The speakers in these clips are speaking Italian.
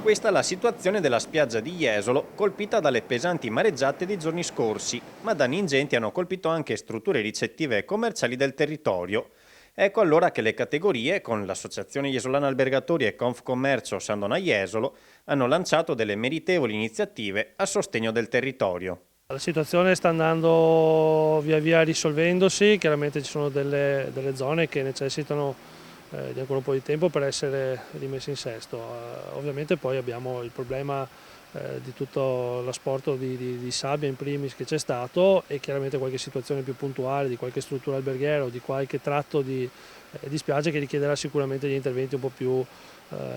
Questa è la situazione della spiaggia di Jesolo, colpita dalle pesanti mareggiate dei giorni scorsi, ma danni ingenti hanno colpito anche strutture ricettive e commerciali del territorio. Ecco allora che le categorie, con l'Associazione Jesolana Albergatori e Confcommercio Sandona Jesolo, hanno lanciato delle meritevoli iniziative a sostegno del territorio. La situazione sta andando via via risolvendosi, chiaramente ci sono delle zone che necessitano di ancora un po' di tempo per essere rimesse in sesto. Ovviamente poi abbiamo il problema di tutto l'asporto di sabbia in primis che c'è stato e chiaramente qualche situazione più puntuale di qualche struttura alberghiera o di qualche tratto di spiaggia che richiederà sicuramente degli interventi un po' più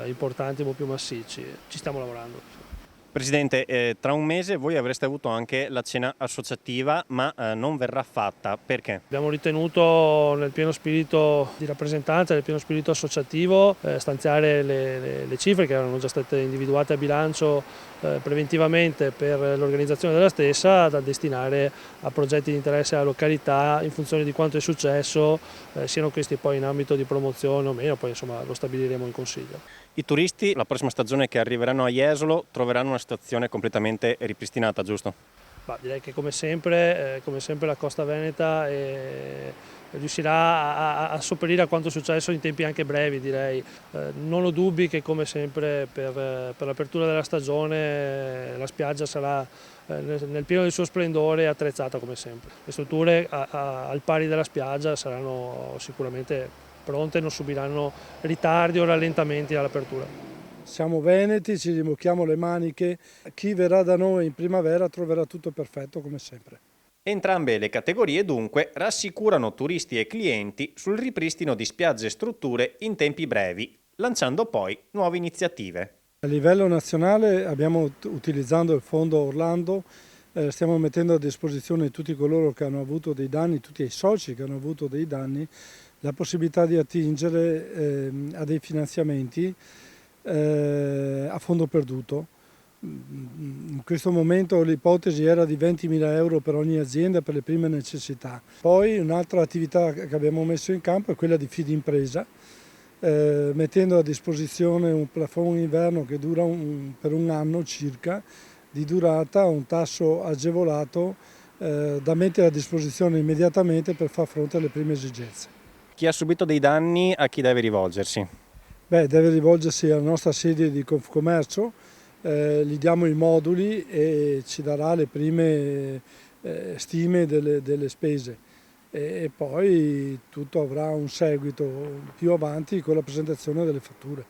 importanti, un po' più massicci. Ci stiamo lavorando. Presidente, tra un mese voi avreste avuto anche la cena associativa, ma non verrà fatta. Perché? Abbiamo ritenuto nel pieno spirito di rappresentanza, nel pieno spirito associativo, stanziare le cifre che erano già state individuate a bilancio preventivamente per l'organizzazione della stessa da destinare a progetti di interesse alla località in funzione di quanto è successo, siano questi poi in ambito di promozione o meno, poi insomma lo stabiliremo in Consiglio. I turisti, la prossima stagione che arriveranno a Jesolo, troveranno una situazione completamente ripristinata, giusto? Direi che come sempre la Costa Veneta riuscirà a sopperire a quanto è successo in tempi anche brevi, direi. Non ho dubbi che come sempre per l'apertura della stagione la spiaggia sarà nel pieno del suo splendore attrezzata come sempre. Le strutture al pari della spiaggia saranno sicuramente pronte, non subiranno ritardi o rallentamenti all'apertura. Siamo veneti, ci rimocchiamo le maniche, chi verrà da noi in primavera troverà tutto perfetto come sempre. Entrambe le categorie dunque rassicurano turisti e clienti sul ripristino di spiagge e strutture in tempi brevi, lanciando poi nuove iniziative. A livello nazionale utilizzando il fondo Orlando, stiamo mettendo a disposizione tutti coloro che hanno avuto dei danni, tutti i soci che hanno avuto dei danni, la possibilità di attingere a dei finanziamenti a fondo perduto. In questo momento l'ipotesi era di 20.000 euro per ogni azienda per le prime necessità. Poi un'altra attività che abbiamo messo in campo è quella di Fidimpresa, mettendo a disposizione un plafond inverno che dura per un anno circa di durata, un tasso agevolato da mettere a disposizione immediatamente per far fronte alle prime esigenze. Chi ha subito dei danni a chi deve rivolgersi? Deve rivolgersi alla nostra sede di Confcommercio, gli diamo i moduli e ci darà le prime stime delle spese e poi tutto avrà un seguito più avanti con la presentazione delle fatture.